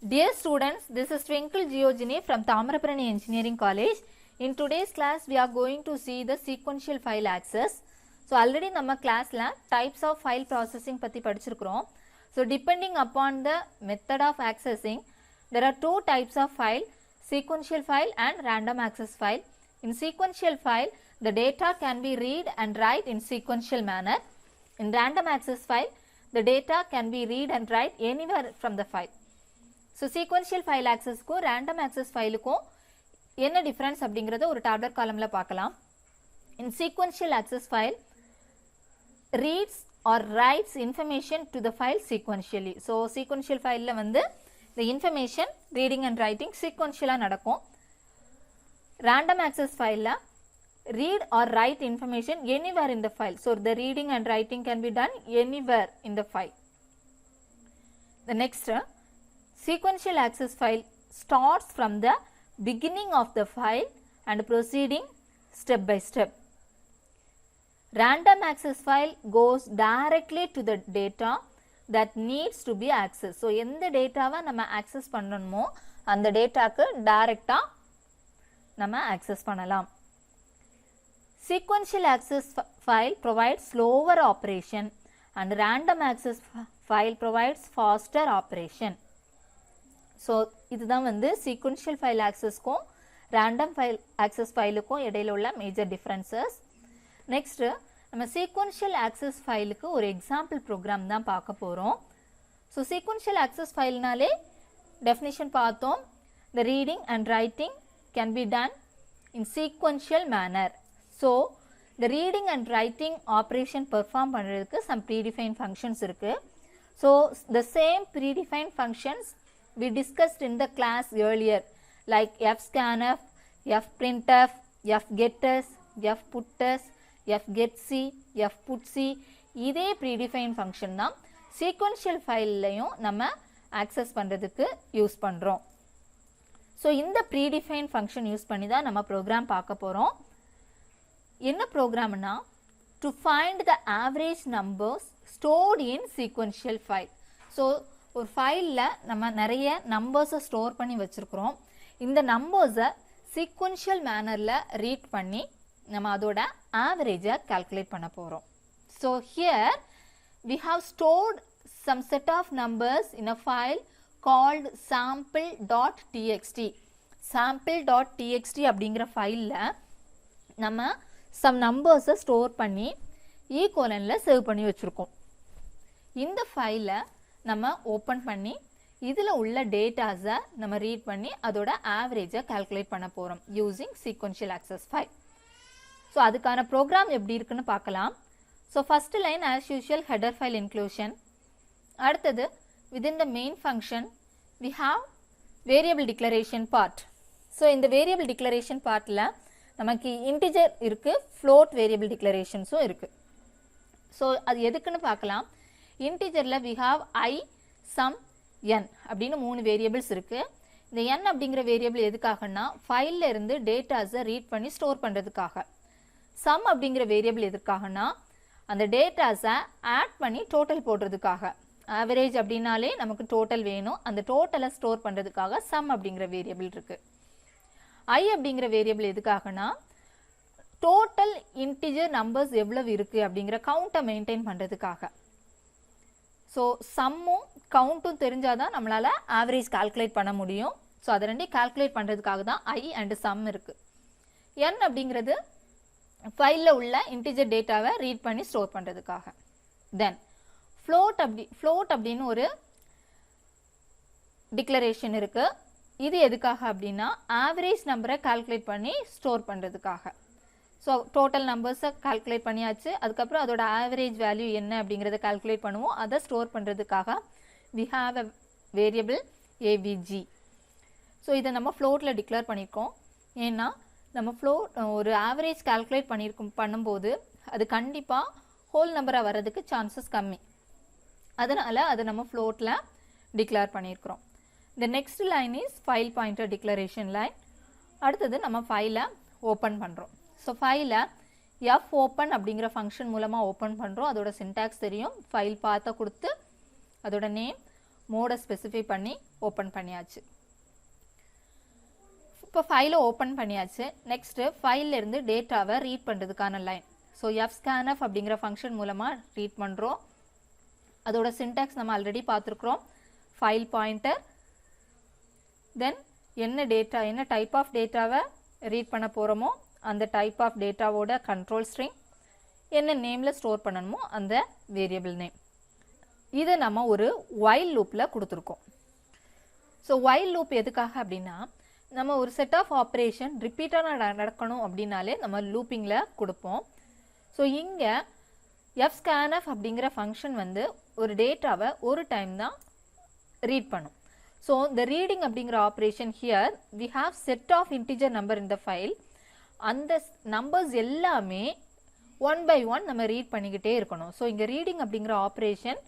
Dear students, this is Twinkle Geogeny from Tamarabarani Engineering College. In today's class, we are going to see the sequential file access. So, already நம்ம classல types of file processing பத்தி படிச்சிருக்கிறோம். So, depending upon the method of accessing, there are two types of file, sequential file and random access file. In sequential file, the data can be read and write in sequential manner. In random access file, the data can be read and write anywhere from the file. So, sequential file access को random access file को என்ன difference அப்படிங்கறத ஒரு tabular columnல பார்க்கலாம். In sequential access file, reads or writes information to the file sequentially. So, sequential fileல வந்து the information reading and writing sequentially நடக்கும். Random access fileல read or write information anywhere in the file. So, the reading and writing can be done anywhere in the file. The next sequential access file starts from the beginning of the file and proceeding step by step. Random access file goes directly to the data that needs to be accessed. So, எந்த டேட்டாவை நம்ம access பண்ணணுமோ அந்த டேட்டாக்கு டைரக்டா நம்ம access பண்ணலாம். Sequential access file provides slower operation and random access file provides faster operation. So, இதுதான் வந்து sequential file access க்கும் random file access file க்கும் இடையில உள்ள major differences. Next, நம்ம sequential access file க்கு ஒரு example program தான் பார்க்க போறோம். So, sequential access file நாலே definition பார்த்தோம். The reading and writing can be done in sequential manner. So, the reading and writing operation perform பண்றதுக்கு some predefined functions இருக்கு. So, the same predefined functions we discussed in the class earlier, like fscanf, fprintf, fgetters, fputters, fgetc, fputc. இதே predefined function தான் sequential fileலையும் நம்ம access பண்றதுக்கு use பண்றோம். So, இந்த predefined function use பண்ணி தான் நம்ம program பார்க்க போறோம். என்ன ப்ரோக்ராம்னா to find the average numbers stored in sequential file. So, ஒரு ஃபைலில் நம்ம நிறைய நம்பர்ஸை ஸ்டோர் பண்ணி வச்சுருக்கிறோம். இந்த நம்பர்ஸை சீக்வென்ஷியல் மேனரில் ரீட் பண்ணி நம்ம அதோட ஆவரேஜை கால்குலேட் பண்ண போகிறோம். So here we have stored some set of numbers in a file called sample.txt. sample.txt அப்படிங்கிற ஃபைலில் நம்ம some நம்பர்ஸை ஸ்டோர் பண்ணி ஈக்குவலனில் சேவ் பண்ணி வச்சுருக்கோம். இந்த ஃபைலை நம்ம ஓப்பன் பண்ணி இதில் உள்ள டேட்டாஸை நம்ம ரீட் பண்ணி அதோட ஆவரேஜை கால்குலேட் பண்ண போகிறோம் using sequential access file. So அதுக்கான ப்ரோக்ராம் எப்படி இருக்குன்னு பார்க்கலாம். So first line as usual header file inclusion. அடுத்தது within the main function we have variable declaration part. So இந்த வேரியபிள் டிக்ளரேஷன் பார்ட்டில் நமக்கு இன்டிஜர் இருக்குது, ஃப்ளோட் வேரியபிள் டிக்ளரேஷன்ஸும் இருக்குது. ஸோ அது எதுக்குன்னு பார்க்கலாம். இன்டிஜரில் வி ஹாவ் ஐ, சம், என் அப்படின்னு 3 வேரியபிள்ஸ் இருக்குது. இந்த என் அப்படிங்கிற வேரியபிள் எதுக்காகனா ஃபைலில் இருந்து டேட்டாஸை ரீட் பண்ணி ஸ்டோர் பண்ணுறதுக்காக. சம் அப்படிங்கிற வேரியபிள் எதுக்காகனா அந்த டேட்டாஸை ஆட் பண்ணி டோட்டல் போடுறதுக்காக. ஆவரேஜ் அப்படின்னாலே நமக்கு டோட்டல் வேணும், அந்த டோட்டலை ஸ்டோர் பண்ணுறதுக்காக சம் அப்படிங்கிற வேரியபிள் இருக்குது. ஐ அப்படிங்கிற வேரியபிள் எதுக்காகனா டோட்டல் இன்டிஜர் நம்பர்ஸ் எவ்வளவு இருக்குது அப்படிங்கிற கவுண்ட்டை மெயின்டைன் பண்ணுறதுக்காக. ஸோ சம்மும் கவுண்ட்டும் தெரிஞ்சால் தான் நம்மளால் ஆவரேஜ் கால்குலேட் பண்ண முடியும். ஸோ அதை ரெண்டையும் கால்குலேட் பண்ணுறதுக்காக தான் ஐ அண்டு சம் இருக்குது. என் அப்படிங்கிறது ஃபைலில் உள்ள இன்டிஜர் டேட்டாவை ரீட் பண்ணி ஸ்டோர் பண்ணுறதுக்காக. தென் ஃப்ளோட் அப்படின்னு ஒரு டிக்ளரேஷன் இருக்குது. இது எதுக்காக அப்படின்னா ஆவரேஜ் நம்பரை கால்குலேட் பண்ணி ஸ்டோர் பண்ணுறதுக்காக. ஸோ டோட்டல் நம்பர்ஸை கால்குலேட் பண்ணியாச்சு, அதுக்கப்புறம் அதோட ஆவரேஜ் வேல்யூ என்ன அப்படிங்கிறத கால்குலேட் பண்ணுவோம். அதை ஸ்டோர் பண்ணுறதுக்காக we have a variable AVG. So இதை நம்ம ஃப்ளோட்டில் டிக்ளேர் பண்ணியிருக்கோம். ஏன்னா நம்ம ஒரு ஆவரேஜ் கால்குலேட் பண்ணும்போது அது கண்டிப்பாக ஹோல் நம்பராக வர்றதுக்கு சான்சஸ் கம்மி. அதனால் அதை நம்ம ஃப்ளோட்டில் டிக்ளேர் பண்ணியிருக்கிறோம். The next line is file pointer declaration line. அடுத்தது நம்ம ஃபைலை ஓப்பன் பண்ணுறோம். ஸோ ஃபைலை fopen அப்படிங்கிற ஃபங்க்ஷன் மூலமாக ஓப்பன் பண்ணுறோம். அதோட சின்டாக்ஸ் தெரியும். ஃபைல் பார்த்த கொடுத்து அதோட நேம் மோடை ஸ்பெசிஃபை பண்ணி ஓப்பன் பண்ணியாச்சு. இப்போ ஃபைலை ஓப்பன் பண்ணியாச்சு. நெக்ஸ்ட்டு ஃபைல்லேருந்து டேட்டாவை ரீட் பண்ணுறதுக்கான லைன். ஸோ fscanf அப்படிங்கிற ஃபங்க்ஷன் மூலமாக ரீட் பண்ணுறோம். அதோட சின்டாக்ஸ் நம்ம ஆல்ரெடி பார்த்துருக்குறோம். ஃபைல் பாயிண்டர், தென் என்ன டேட்டா, என்ன டைப் ஆஃப் டேட்டாவை ரீட் பண்ண போகிறோமோ அந்த டைப் ஆஃப் டேட்டாவோட கண்ட்ரோல் ஸ்ட்ரிங், என்ன நேமில் ஸ்டோர் பண்ணணுமோ அந்த வேரியபிள் நேம். இதை நம்ம ஒரு while லூப்பில் கொடுத்துருக்கோம். ஸோ while லூப் எதுக்காக அப்படின்னா, நம்ம ஒரு செட் ஆஃப் ஆப்ரேஷன் ரிப்பீட்டாக நடக்கணும் அப்படின்னாலே நம்ம லூப்பிங்கில் கொடுப்போம். ஸோ இங்கே fscanf அப்படிங்கிற ஃபங்க்ஷன் வந்து ஒரு டேட்டாவை ஒரு டைம் தான் ரீட் பண்ணும். ஸோ இந்த ரீடிங் அப்படிங்கிற operation here we have set of integer number in the file. அந்த நம்பர்ஸ் எல்லாமே ஒன் பை ஒன் நம்ம ரீட் பண்ணிக்கிட்டே இருக்கணும். ஸோ இங்கே ரீடிங் அப்படிங்கிற ஆப்ரேஷன்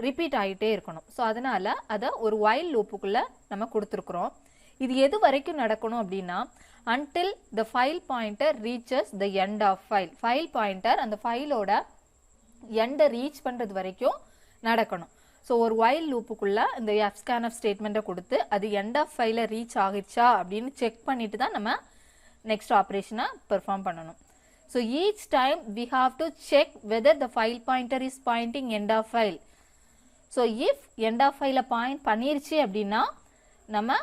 ரிப்பீட் ஆகிட்டே இருக்கணும். ஸோ அதனால் அதை ஒரு while லூப்புக்குள்ளே நம்ம கொடுத்துருக்குறோம். இது எது வரைக்கும் நடக்கணும் அப்படின்னா, until the file pointer reaches the end of file. File pointer அந்த ஃபைலோட எண்டை ரீச் பண்ணுறது வரைக்கும் நடக்கணும். ஸோ ஒரு while லூப்புக்குள்ளே இந்த fscanf ஸ்டேட்மெண்ட்டை கொடுத்து அது எண்ட் ஆஃப் ஃபைலை ரீச் ஆகிடுச்சா அப்படின்னு செக் பண்ணிட்டு தான் நம்ம நெக்ஸ்ட் ஆப்ரேஷனை பெர்ஃபார்ம் பண்ணணும். So each time we have to check whether the file pointer is pointing end of file. So if end of ஃபைலை பாயிண்ட் பண்ணிருச்சு அப்படின்னா நம்ம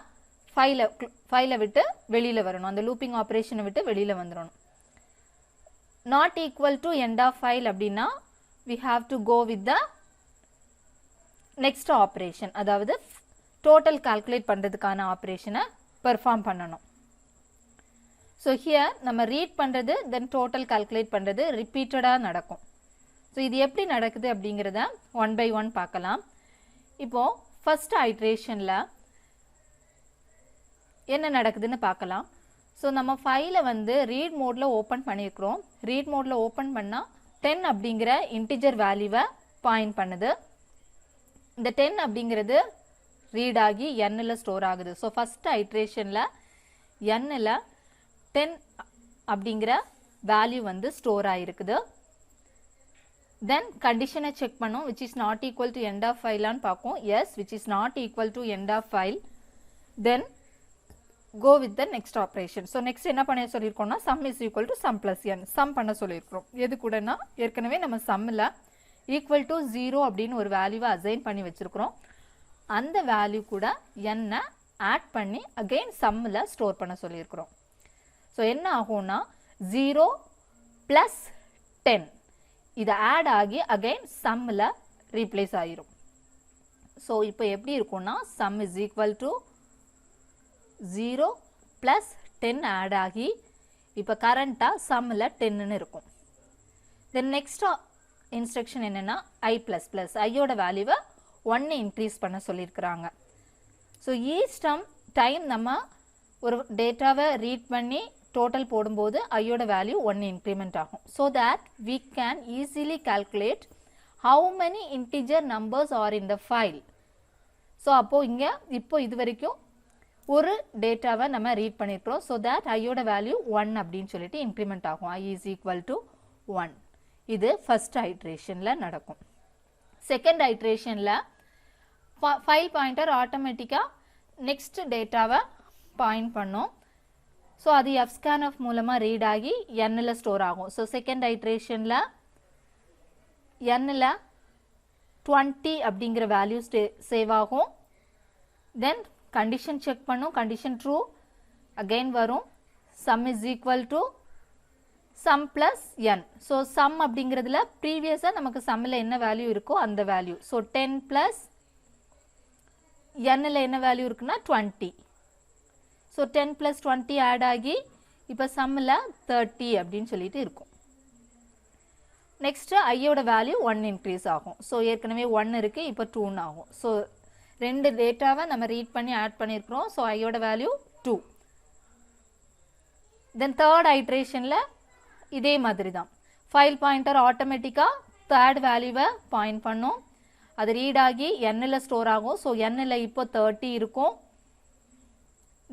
ஃபைலை விட்டு வெளியில் வரணும், அந்த லூப்பிங் ஆப்ரேஷனை விட்டு வெளியில் வந்துடணும். Not equal to end of file அப்படின்னா we have to go with the next operation, அதாவது டோட்டல் கால்குலேட் பண்ணுறதுக்கான ஆப்ரேஷனை பெர்ஃபார்ம் பண்ணணும். ஸோ ஹியர் நம்ம ரீட் பண்ணுறது தென் டோட்டல் கால்குலேட் பண்ணுறது ரிப்பீட்டடாக நடக்கும். ஸோ இது எப்படி நடக்குது அப்படிங்கிறத ஒன் பை ஒன் பார்க்கலாம். இப்போது ஃபஸ்ட் ஐட்ரேஷனில் என்ன நடக்குதுன்னு பார்க்கலாம். ஸோ நம்ம ஃபைலை வந்து ரீட் மோடில் ஓப்பன் பண்ணியிருக்கிறோம். ரீட் மோடில் ஓப்பன் பண்ணால் 10 அப்படிங்கிற இன்டிஜர் வேல்யூவை பாயிண்ட் பண்ணுது. இந்த 10 அப்படிங்கிறது ரீட் ஆகி எண்ணில் ஸ்டோர் ஆகுது. ஸோ ஃபஸ்ட் ஐட்ரேஷனில் எண்ணில் 10 அப்படிங்கிற வேல்யூ வந்து ஸ்டோர் ஆகிருக்குது. தென் கண்டிஷனை செக் பண்ணோம், which is not equal to end of ஃபைலான்னு பார்ப்போம். Yes, which is not equal to end of file. Then go with the next operation. So next என்ன பண்ண சொல்லியிருக்கோம்னா sum is equal to sum plus n. sum பண்ண சொல்லியிருக்கிறோம். எது கூடனா ஏற்கனவே நம்ம sumல equal to 0 அப்படின்னு ஒரு வேல்யூவை அசைன் பண்ணி வச்சிருக்கிறோம். அந்த வேல்யூ கூட n ஆட் பண்ணி அகைன் sumல ஸ்டோர் பண்ண சொல்லியிருக்கிறோம். ஸோ என்ன ஆகும்னா 0 plus 10 இது ஆட் ஆகி அகைன் sumல ரீப்ளேஸ் ஆகிரும். ஸோ இப்போ எப்படி இருக்கும்னா sum is equal to 0 plus 10 add ஆகி இப்போ கரண்ட்டாக சம்மில் 10ன்னு இருக்கும். தென் நெக்ஸ்ட் இன்ஸ்ட்ரக்ஷன் என்னென்னா i++, ஐயோட வேல்யூவை 1 இன்க்ரீஸ் பண்ண சொல்லியிருக்கிறாங்க. ஸோ ஈச் டைம் நம்ம ஒரு டேட்டாவை ரீட் பண்ணி டோட்டல் போடும்போது ஐயோட வேல்யூ 1 இன்க்ரிமெண்ட் ஆகும். So that we can easily calculate how many integer numbers are in the file. So அப்போது இங்கே இப்போ இது வரைக்கும் ஒரு டேட்டாவை நம்ம ரீட் பண்ணியிருக்கிறோம். ஸோ தட் ஐயோட வேல்யூ 1 அப்படின்னு சொல்லிட்டு இன்க்ரிமெண்ட் ஆகும். i is equal to 1. இது ஃபர்ஸ்ட் ஐட்ரேஷனில் நடக்கும். செகண்ட் ஐட்ரேஷனில் ஃபைல் பாயிண்டர் ஆட்டோமேட்டிக்காக நெக்ஸ்ட் டேட்டாவை பாயிண்ட் பண்ணும். ஸோ அது fscanf மூலமாக ரீட் ஆகி எண்ணில் ஸ்டோர் ஆகும். ஸோ செகண்ட் ஐட்ரேஷனில் எண்ணில் 20 அப்படிங்கிற வேல்யூ சேவ் ஆகும். தென் கண்டிஷன் செக் பண்ணும், கண்டிஷன் ட்ரூ அகைன் வரும். sum is equal to sum plus n. So sum அப்படிங்கிறதுல ப்ரீவியஸாக நமக்கு சம்மில் என்ன வேல்யூ இருக்கோ அந்த வேல்யூ. ஸோ 10 plus nல என்ன வேல்யூ இருக்குன்னா 20. ஸோ 10 plus 20 ஆட் ஆகி இப்போ சம்மில் 30 அப்படின்னு சொல்லிட்டு இருக்கும். நெக்ஸ்ட்டு ஐயோட வேல்யூ 1 இன்க்ரீஸ் ஆகும். ஸோ ஏற்கனவே 1 இருக்குது, இப்போ 2 ஆகும். ஸோ ரெண்டு டேட்டாவை நம்ம ரீட் பண்ணி ஆட் பண்ணியிருக்கிறோம். ஸோ ஐயோட வேல்யூ 2. தென் தேர்ட் ஐட்ரேஷனில் இதே மாதிரி தான் ஃபைல் பாயிண்டர் ஆட்டோமேட்டிக்காக தேர்ட் வேல்யூவை பாயிண்ட் பண்ணும். அது ரீட் ஆகி எண்ணில் ஸ்டோர் ஆகும். ஸோ எண்ணில் இப்போ 30 இருக்கும்.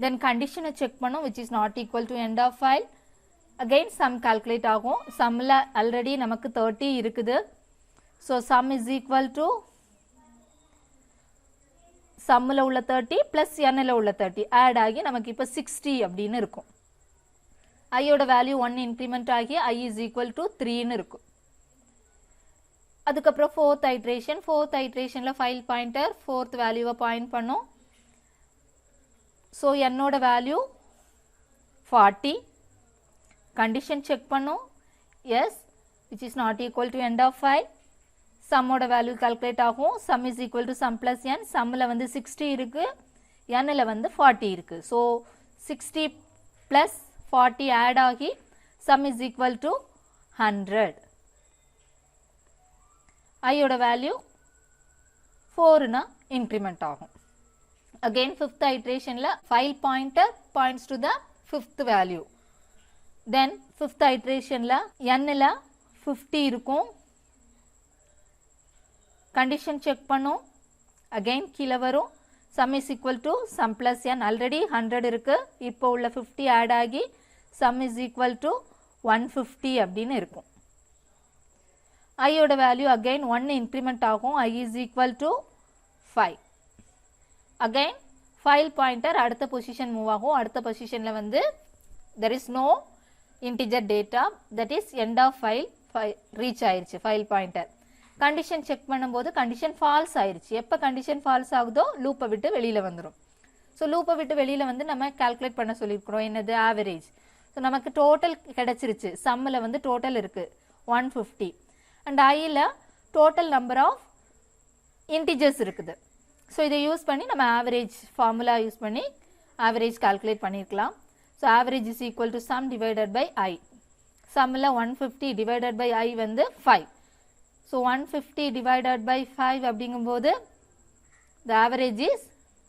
தென் கண்டிஷனை செக் பண்ணும், which is not equal to end of file. Again sum calculate ஆகும். சம்மில் ஆல்ரெடி நமக்கு 30 இருக்குது. So sum is equal to சம்மில் உள்ள 30 ப்ளஸ் எண்ணில் உள்ள 30 ஆட் ஆகி நமக்கு இப்போ 60 அப்படின்னு இருக்கும். ஐயோட வேல்யூ 1 இன்க்ரிமெண்ட் ஆகி I is equal to 3ன்னு இருக்கும். அதுக்கப்புறம் ஃபோர்த் ஐட்ரேஷனில் ஃபைல் பாயிண்டர் ஃபோர்த் வேல்யூவை பாயிண்ட் பண்ணும். ஸோ என்னோட வேல்யூ 40. கண்டிஷன் செக் பண்ணும். Yes which is not equal to end of file. சம்மோட வேல்யூ கால்குலேட் ஆகும். Sum is equal to sum plus N. சம்மில் வந்து 60 இருக்குது, எண்ணில் வந்து 40 இருக்குது. ஸோ 60 ப்ளஸ் 40 ஆட் ஆகி சம் இஸ் ஈக்குவல் டு 100. ஐயோட வேல்யூ 4னா இன்க்ரிமெண்ட் ஆகும். அகெயின் ஃபிஃப்த் ஐட்ரேஷனில் file pointer points to the fifth value. Then fifth ஐட்ரேஷனில் எண்ணில் 50 இருக்கும். கண்டிஷன் செக் பண்ணும். அகெயின் கீழே வரும். Sum is equal to sum plus N. Already 100 இருக்குது, இப்போ உள்ள 50 ஆட் ஆகி சம் இஸ் ஈக்குவல் டு 150 அப்படின்னு இருக்கும். ஐயோட வேல்யூ அகெயின் 1 இன்க்ரிமெண்ட் ஆகும். I is equal to 5. Again file pointer அடுத்த பொசிஷன் மூவ் ஆகும். அடுத்த பொசிஷனில் வந்து there is no integer data, that is end of file reach ஆயிடுச்சு ஃபைல் பாயிண்டர். கண்டிஷன் செக் பண்ணும்போது கண்டிஷன் ஃபால்ஸ் ஆயிடுச்சு. எப்போ கண்டிஷன் ஃபால்ஸ் ஆகுதோ லூப்பை விட்டு வெளியில் வந்துடும். ஸோ லூப்பை விட்டு வெளியில் வந்து நம்ம கால்குலேட் பண்ண சொல்லியிருக்கிறோம். என்னது? ஆவரேஜ். ஸோ நமக்கு டோட்டல் கிடச்சிருச்சு. சம்மில் வந்து டோட்டல் இருக்குது 150 அண்ட் ஐயில் டோட்டல் நம்பர் ஆஃப் இன்டிஜர்ஸ் இருக்குது. ஸோ இதை யூஸ் பண்ணி நம்ம ஆவரேஜ் ஃபார்முலா யூஸ் பண்ணி ஆவரேஜ் கால்குலேட் பண்ணியிருக்கலாம். So average is equal to sum divided by I. சம்மில் 150 டிவைடட் பை ஐ வந்து 5. ஸோ 150 டிவைடட் பை 5 அப்படிங்கும்போது the average is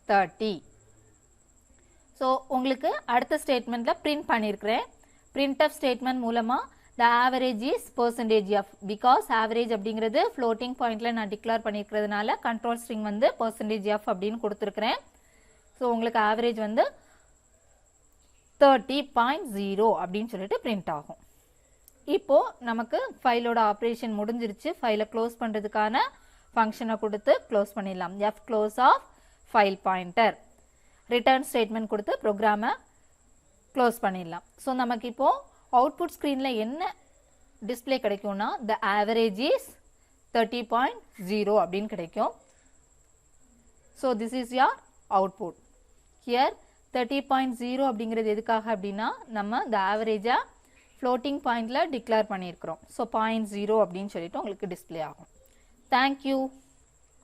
30. ஸோ உங்களுக்கு அடுத்த ஸ்டேட்மெண்ட்டில் பிரிண்ட் பண்ணியிருக்கிறேன். பிரிண்ட்எஃப் ஸ்டேட்மெண்ட் மூலமாக the average is percentage of, because average அப்படிங்கிறது floating பாயிண்டில் நான் டிக்ளேர் பண்ணியிருக்கிறதுனால கண்ட்ரோல் ஸ்ட்ரிங் வந்து percentage of அப்படின்னு கொடுத்துருக்குறேன். ஸோ உங்களுக்கு ஆவரேஜ் வந்து 30.0 அப்படின்னு சொல்லிட்டு பிரிண்ட் ஆகும். இப்போது நமக்கு ஃபைலோட ஆப்ரேஷன் முடிஞ்சிருச்சு. ஃபைலை க்ளோஸ் பண்ணுறதுக்கான ஃபங்க்ஷனை கொடுத்து க்ளோஸ் பண்ணிடலாம். F close of file pointer return statement கொடுத்து ப்ரோக்ராமை க்ளோஸ் பண்ணிடலாம். ஸோ நமக்கு இப்போது அவுட்புட் ஸ்க்ரீனில் என்ன டிஸ்பிளே கிடைக்கும்னா த ஆவரேஜ் இஸ் 30.0 அப்படின்னு கிடைக்கும். ஸோ திஸ் இஸ் யார் அவுட்புட். ஹியர் 30.0 அப்படிங்கிறது எதுக்காக அப்படின்னா நம்ம த ஆவரேஜாக ஃப்ளோட்டிங் பாயிண்டில் டிக்ளேர் பண்ணியிருக்கிறோம். ஸோ 0.0 அப்படின்னு சொல்லிட்டு உங்களுக்கு டிஸ்பிளே ஆகும். தேங்க்யூ.